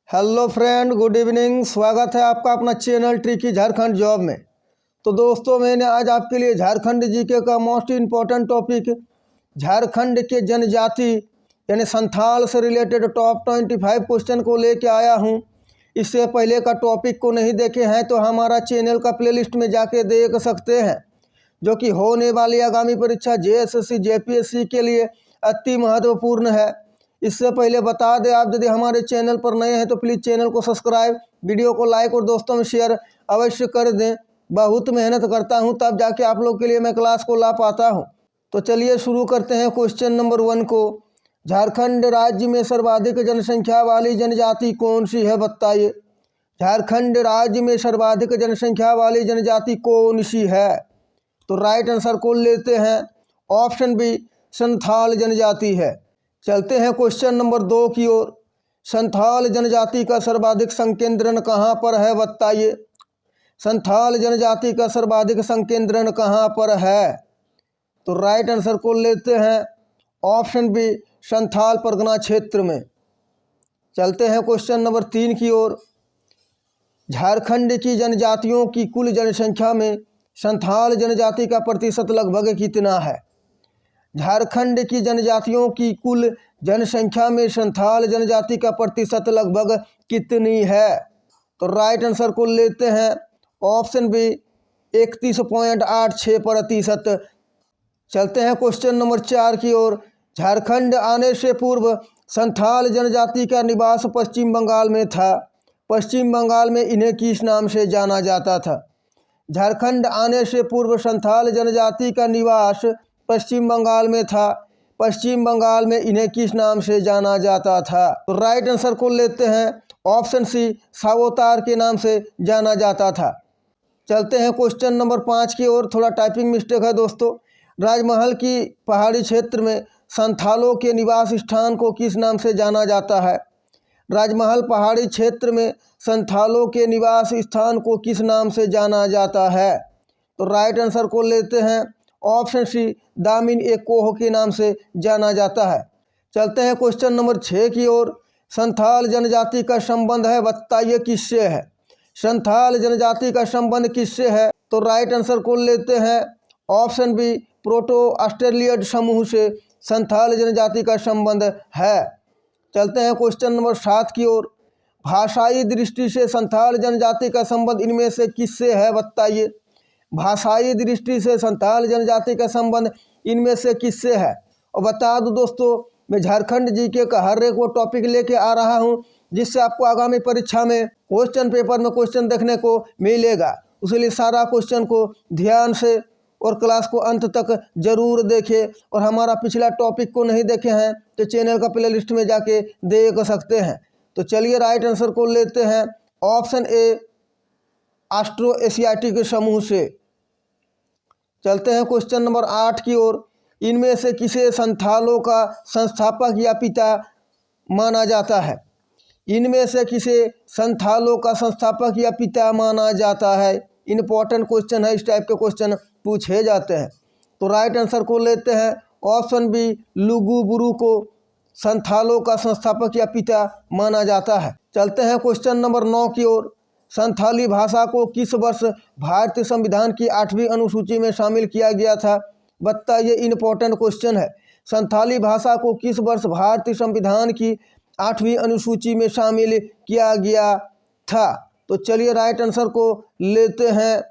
Hello friend, good evening. स्वागत है आपका अपना चैनल ट्रिकी झारखंड जॉब में। तो दोस्तों, मैंने आज आपके लिए झारखंड जीके का मोस्ट इम्पॉर्टेंट टॉपिक झारखंड के जनजाति यानी संथाल से रिलेटेड टॉप 25 क्वेश्चन को लेके आया हूं। इससे पहले का टॉपिक को नहीं देखे हैं तो हमारा चैनल का प्लेलिस्ट में जाके देख सकते हैं, जो कि होने वाली आगामी परीक्षा जेएसएससी जेपीएससी के लिए अति महत्वपूर्ण है। इससे पहले बता दें, आप यदि हमारे चैनल पर नए हैं तो प्लीज़ चैनल को सब्सक्राइब, वीडियो को लाइक और दोस्तों में शेयर अवश्य कर दें। बहुत मेहनत करता हूं तब जाके आप लोग के लिए मैं क्लास को ला पाता हूं। तो चलिए शुरू करते हैं क्वेश्चन नंबर 1 को। झारखंड राज्य में सर्वाधिक जनसंख्या वाली जनजाति कौन सी है, बताइए। झारखंड राज्य में सर्वाधिक जनसंख्या वाली जनजाति कौन सी है? तो राइट आंसर को लेते हैं ऑप्शन बी, संथाल जनजाति है। चलते हैं क्वेश्चन नंबर 2 की ओर। संथाल जनजाति का सर्वाधिक संकेंद्रण कहाँ पर है, बताइए। संथाल जनजाति का सर्वाधिक संकेंद्रण कहाँ पर है? तो राइट आंसर को लेते हैं ऑप्शन बी, संथाल परगना क्षेत्र में। चलते हैं क्वेश्चन नंबर 3 की ओर। झारखंड की जनजातियों की कुल जनसंख्या में संथाल जनजाति का प्रतिशत लगभग कितना है? झारखंड की जनजातियों की कुल जनसंख्या में संथाल जनजाति का प्रतिशत लगभग कितनी है? तो राइट आंसर को लेते हैं ऑप्शन बी, 31.86%। चलते हैं क्वेश्चन नंबर 4 की ओर। झारखंड आने से पूर्व संथाल जनजाति का निवास पश्चिम बंगाल में था। पश्चिम बंगाल में इन्हें किस नाम से जाना जाता था? झारखंड आने से पूर्व संथाल जनजाति का निवास पश्चिम बंगाल में था। पश्चिम बंगाल में इन्हें किस नाम से जाना जाता था? तो राइट आंसर को लेते हैं ऑप्शन सी, सावोतार के नाम से जाना जाता था। चलते हैं क्वेश्चन नंबर 5 की ओर। थोड़ा टाइपिंग मिस्टेक है दोस्तों। राजमहल की पहाड़ी क्षेत्र में संथालों के निवास स्थान को किस नाम से जाना जाता है? राजमहल पहाड़ी क्षेत्र में संथालों के निवास स्थान को किस नाम से जाना जाता है? तो राइट आंसर को लेते हैं ऑप्शन सी, दामिन ए कोह के नाम से जाना जाता है। चलते हैं क्वेश्चन नंबर 6 की ओर। संथाल जनजाति का संबंध है, बताइए किससे है? संथाल जनजाति का संबंध किससे है? तो राइट आंसर को लेते हैं ऑप्शन बी, प्रोटो ऑस्ट्रेलियड समूह से संथाल जनजाति का संबंध है। चलते हैं क्वेश्चन नंबर 7 की ओर। भाषाई दृष्टि से संथाल जनजाति का संबंध इनमें से किससे है, बताइए। भाषाई दृष्टि से संथाल जनजाति का संबंध इनमें से किससे है? और बता दूं दोस्तों, मैं झारखंड जीके का हर एक वो टॉपिक लेके आ रहा हूं जिससे आपको आगामी परीक्षा में क्वेश्चन पेपर में क्वेश्चन देखने को मिलेगा। इसलिए सारा क्वेश्चन को ध्यान से और क्लास को अंत तक जरूर देखें। और हमारा पिछला टॉपिक को नहीं देखे हैं तो चैनल का प्लेलिस्ट में जाके देख सकते हैं। तो चलिए राइट आंसर को लेते हैं ऑप्शन ए, ऑस्ट्रो एशियाटिक समूह से। चलते हैं क्वेश्चन नंबर 8 की ओर। इनमें से किसे संथालों का संस्थापक या पिता माना जाता है? इनमें से किसे संथालों का संस्थापक या पिता माना जाता है? इम्पोर्टेंट क्वेश्चन है, इस टाइप के क्वेश्चन पूछे जाते हैं। तो राइट आंसर को लेते हैं ऑप्शन बी, लुगु बुरु को संथालों का संस्थापक या पिता माना जाता है। चलते हैं क्वेश्चन नंबर 9 की ओर। संथाली भाषा को किस वर्ष भारतीय संविधान की 8वीं अनुसूची में शामिल किया गया था? बताइए, इम्पोर्टेंट क्वेश्चन है। संथाली भाषा को किस वर्ष भारतीय संविधान की 8वीं अनुसूची में शामिल किया गया था? तो चलिए राइट आंसर को लेते हैं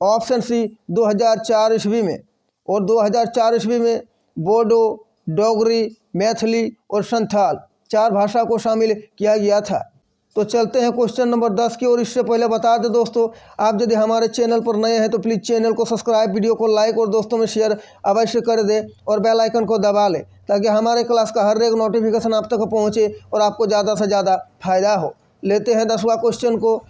ऑप्शन सी, 2004 ईस्वी में। और 2004 ईस्वी में बोडो, डोगरी, मैथिली और संथाल 4 भाषा को शामिल किया गया था। तो चलते हैं क्वेश्चन नंबर 10 की ओर। इससे पहले बता दें दोस्तों, आप यदि हमारे चैनल पर नए हैं तो प्लीज़ चैनल को सब्सक्राइब, वीडियो को लाइक और दोस्तों में शेयर अवश्य कर दें और बेल आइकन को दबा लें ताकि हमारे क्लास का हर एक नोटिफिकेशन आप तक पहुंचे और आपको ज़्यादा से ज़्यादा फायदा हो। लेते हैं 10वां क्वेश्चन को।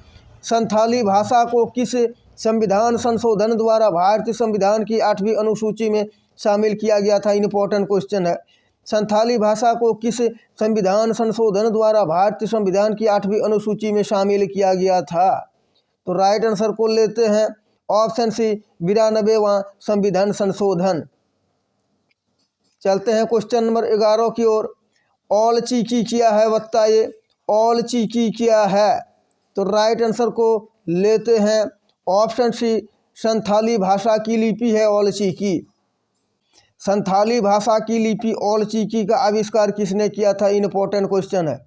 संथाली भाषा को किस संविधान संशोधन द्वारा भारतीय संविधान की 8वीं अनुसूची में शामिल किया गया था? इम्पोर्टेंट क्वेश्चन है। संथाली भाषा को किस संविधान संशोधन द्वारा भारतीय संविधान की 8वीं अनुसूची में शामिल किया गया था? तो राइट आंसर को लेते हैं ऑप्शन सी, 92वां संविधान संशोधन। चलते हैं क्वेश्चन नंबर 11 की ओर। औल चीकी किया है, बताइए। औलचिकी क्या है? तो राइट आंसर को लेते हैं ऑप्शन सी, संथाली भाषा की लिपि है औलचिकी। संथाली भाषा की लिपि औलचिकी का आविष्कार किसने किया था? इम्पोर्टेंट क्वेश्चन है।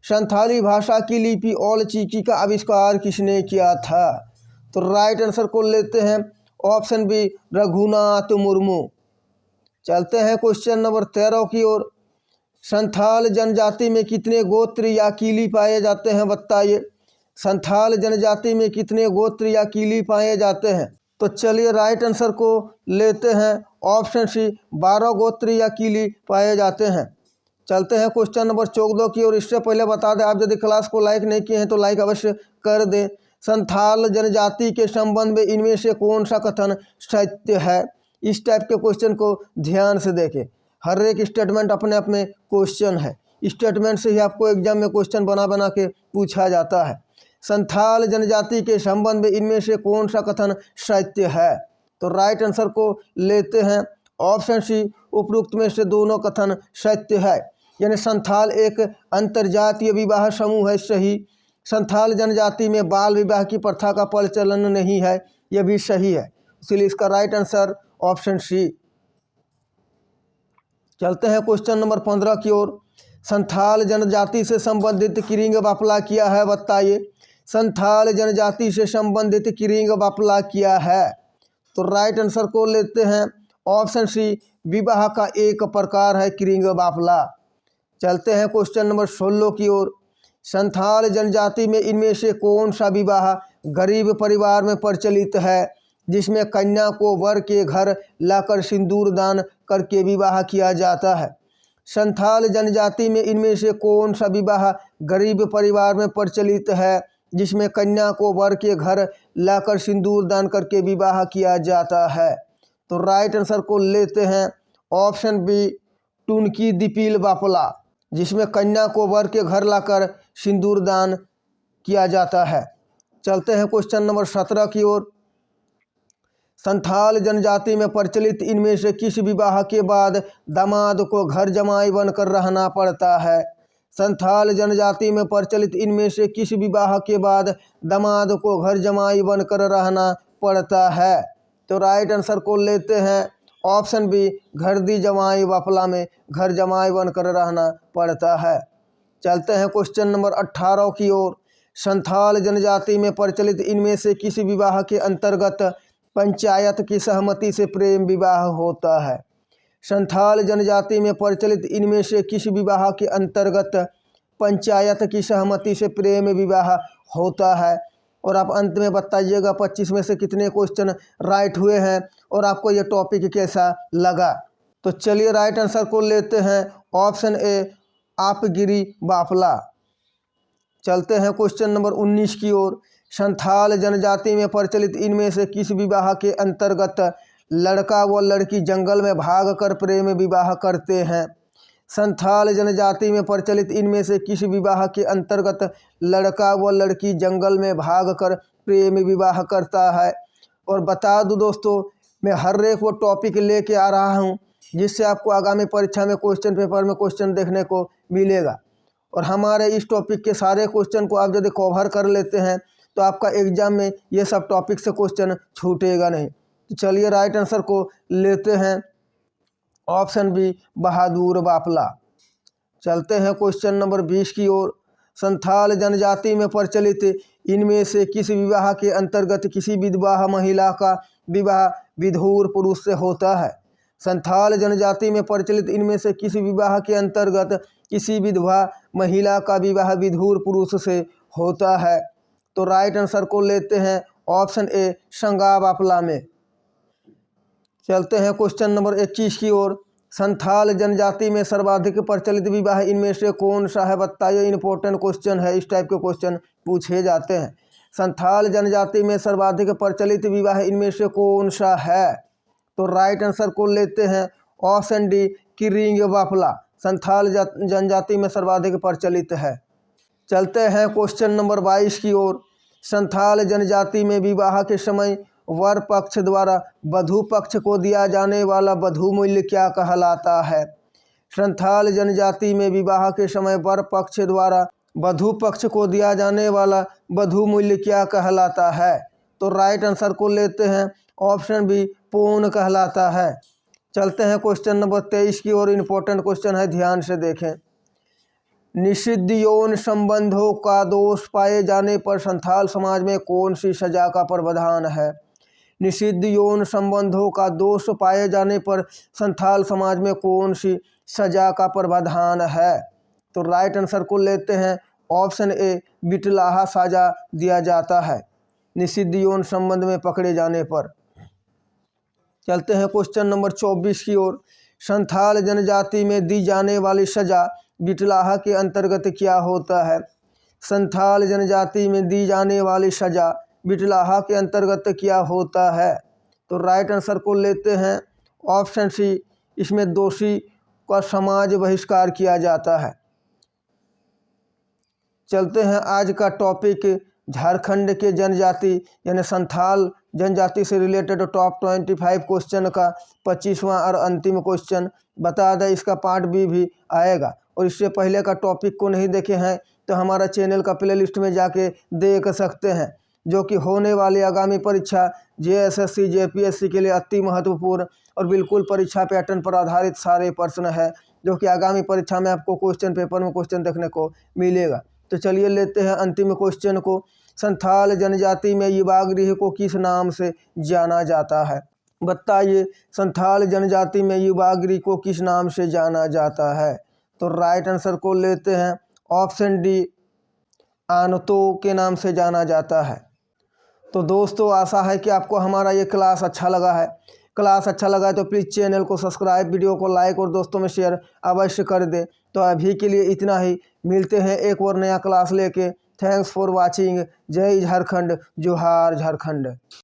संथाली भाषा की लिपि औलचिकी का आविष्कार किसने किया था? तो राइट आंसर को लेते हैं ऑप्शन बी, रघुनाथ मुर्मू। चलते हैं क्वेश्चन नंबर 13 की ओर। संथाल जनजाति में कितने गोत्र या कीली पाए जाते हैं? बताइए। संथाल जनजाति में कितने गोत्र या कीली पाए जाते हैं? तो चलिए राइट आंसर को लेते हैं ऑप्शन सी, 12 गोत्र या कीली पाए जाते हैं। चलते हैं क्वेश्चन नंबर 14 की ओर। इससे पहले बता दें, आप यदि क्लास को लाइक नहीं किए हैं तो लाइक अवश्य कर दें। संथाल जनजाति के संबंध में इनमें से कौन सा कथन सत्य है? इस टाइप के क्वेश्चन को ध्यान से देखें। हर एक स्टेटमेंट अपने आप में क्वेश्चन है। स्टेटमेंट से ही आपको एग्जाम में क्वेश्चन बना बना के पूछा जाता है। संथाल जनजाति के संबंध में इनमें से कौन सा कथन सत्य है? तो राइट आंसर को लेते हैं ऑप्शन सी, उपरोक्त में से दोनों कथन सत्य है। यानी संथाल एक अंतर्जातीय विवाह समूह है, सही। संथाल जनजाति में बाल विवाह की प्रथा का प्रचलन नहीं है, यह भी सही है। इसलिए इसका राइट आंसर ऑप्शन सी। चलते हैं क्वेश्चन नंबर 15 की ओर। संथाल जनजाति से संबंधित किरिंग बापला किया है? बताइए। संथाल जनजाति से संबंधित किरिंग बापला किया है? तो राइट आंसर को लेते हैं ऑप्शन सी, विवाह का एक प्रकार है किरिंग बापला। चलते हैं क्वेश्चन नंबर 16 की ओर। संथाल जनजाति में इनमें से कौन सा विवाह गरीब परिवार में प्रचलित है, जिसमें कन्या को वर के घर लाकर सिंदूर दान करके विवाह किया जाता है? संथाल जनजाति में इनमें से कौन सा विवाह गरीब परिवार में प्रचलित है, जिसमें कन्या को वर के घर लाकर सिंदूर दान करके विवाह किया जाता है? तो राइट आंसर को लेते हैं ऑप्शन बी, टुनकी दिपील बापला, जिसमें कन्या को वर के घर लाकर सिंदूर दान किया जाता है। चलते हैं क्वेश्चन नंबर 17 की ओर। संथाल जनजाति में प्रचलित इनमें से किस विवाह के बाद दामाद को घर जमाई बनकर रहना पड़ता है? संथाल जनजाति में प्रचलित इनमें से किस विवाह के बाद दामाद को घर जमाई बनकर रहना पड़ता है? तो राइट आंसर को लेते हैं ऑप्शन बी, घरदी जमाई बापला में घर जमाई बनकर रहना पड़ता है। चलते हैं क्वेश्चन नंबर 18 की ओर। संथाल जनजाति में प्रचलित इनमें से किस विवाह के अंतर्गत पंचायत की सहमति से प्रेम विवाह होता है? संथाल जनजाति में प्रचलित इनमें से किस विवाह के अंतर्गत पंचायत की सहमति से प्रेम विवाह होता है? और आप अंत में बताइएगा 25 में से कितने क्वेश्चन राइट हुए हैं और आपको ये टॉपिक कैसा लगा। तो चलिए राइट आंसर को लेते हैं ऑप्शन ए, आपगिरी बापला। चलते हैं क्वेश्चन नंबर 19 की ओर। संथाल जनजाति में प्रचलित इनमें से किस विवाह के अंतर्गत लड़का व लड़की जंगल में भाग कर प्रेम विवाह करते हैं? संथाल जनजाति में प्रचलित इनमें से किस विवाह के अंतर्गत लड़का व लड़की जंगल में भाग कर प्रेम विवाह करता है? और बता दूं दोस्तों, मैं हर एक वो टॉपिक लेके आ रहा हूं जिससे आपको आगामी परीक्षा में क्वेश्चन पेपर में क्वेश्चन देखने को मिलेगा। और हमारे इस टॉपिक के सारे क्वेश्चन को आप यदि कवर कर लेते हैं तो आपका एग्जाम में ये सब टॉपिक से क्वेश्चन छूटेगा नहीं। तो चलिए राइट आंसर को लेते हैं ऑप्शन बी, बहादुर बापला। चलते हैं क्वेश्चन नंबर 20 की ओर। संथाल जनजाति में प्रचलित इनमें से किस विवाह के अंतर्गत किसी विधवा महिला का विवाह विधुर पुरुष से होता है? संथाल जनजाति में प्रचलित इनमें से किस विवाह के अंतर्गत किसी विधवा महिला का विवाह विधुर पुरुष से होता है? तो राइट आंसर को लेते हैं ऑप्शन ए, संगा बापला में। चलते हैं क्वेश्चन नंबर 21 की ओर। संथाल जनजाति में सर्वाधिक प्रचलित विवाह इनमें से कौन सा है? बताइए। इंपॉर्टेंट क्वेश्चन है, इस टाइप के क्वेश्चन पूछे जाते हैं। संथाल जनजाति में सर्वाधिक प्रचलित विवाह इनमें से कौन सा है? तो राइट आंसर को लेते हैं ऑप्शन डी, किरिंग बापला संथाल जनजाति में सर्वाधिक प्रचलित है। चलते हैं क्वेश्चन नंबर 22 की ओर। संथाल जनजाति में विवाह के समय वर पक्ष द्वारा वधू पक्ष को दिया जाने वाला वधू मूल्य क्या कहलाता है? संथाल जनजाति में विवाह के समय वर पक्ष द्वारा वधू पक्ष को दिया जाने वाला वधू मूल्य क्या कहलाता है? तो राइट आंसर को लेते हैं ऑप्शन बी, पौन कहलाता है। चलते हैं क्वेश्चन नंबर 23 की ओर। इम्पोर्टेंट क्वेश्चन है, ध्यान से देखें। निषिद्ध यौन संबंधों का दोष पाए जाने पर संथाल समाज में कौन सी सजा का प्रावधान है? निषिद्ध यौन संबंधों का दोष पाए जाने पर संथाल समाज में कौन सी सजा का प्रावधान है? तो राइट आंसर को लेते हैं ऑप्शन ए, बिटलाहा सजा दिया जाता है निषिद्ध यौन संबंध में पकड़े जाने पर। चलते हैं क्वेश्चन नंबर 24 की ओर। संथाल जनजाति में दी जाने वाली सजा बिटलाहा के अंतर्गत क्या होता है? संथाल जनजाति में दी जाने वाली सजा बिटलाहा के अंतर्गत क्या होता है? तो राइट आंसर को लेते हैं ऑप्शन सी, इसमें दोषी का समाज बहिष्कार किया जाता है। चलते हैं आज का टॉपिक झारखंड के जनजाति यानी संथाल जनजाति से रिलेटेड टॉप 25 क्वेश्चन का 25वां और अंतिम क्वेश्चन। बता दें इसका पार्ट बी भी आएगा, और इससे पहले का टॉपिक को नहीं देखे हैं तो हमारा चैनल का प्लेलिस्ट में जाके देख सकते हैं, जो कि होने वाली आगामी परीक्षा JSSC JPSC के लिए अति महत्वपूर्ण और बिल्कुल परीक्षा पैटर्न पर आधारित सारे प्रश्न है, जो कि आगामी परीक्षा में आपको क्वेश्चन पेपर में क्वेश्चन देखने को मिलेगा। तो चलिए लेते हैं अंतिम क्वेश्चन को। संथाल जनजाति में युवा गृह को किस नाम से जाना जाता है? बताइए, संथाल जनजाति में युवा गृह को किस नाम से जाना जाता है? तो राइट आंसर को लेते हैं ऑप्शन डी, आनतो के नाम से जाना जाता है। तो दोस्तों, आशा है कि आपको हमारा ये क्लास अच्छा लगा है। क्लास अच्छा लगा है तो प्लीज़ चैनल को सब्सक्राइब, वीडियो को लाइक और दोस्तों में शेयर अवश्य कर दें। तो अभी के लिए इतना ही, मिलते हैं एक और नया क्लास लेके। Thanks for watching. जय झारखंड, जोहार झारखंड।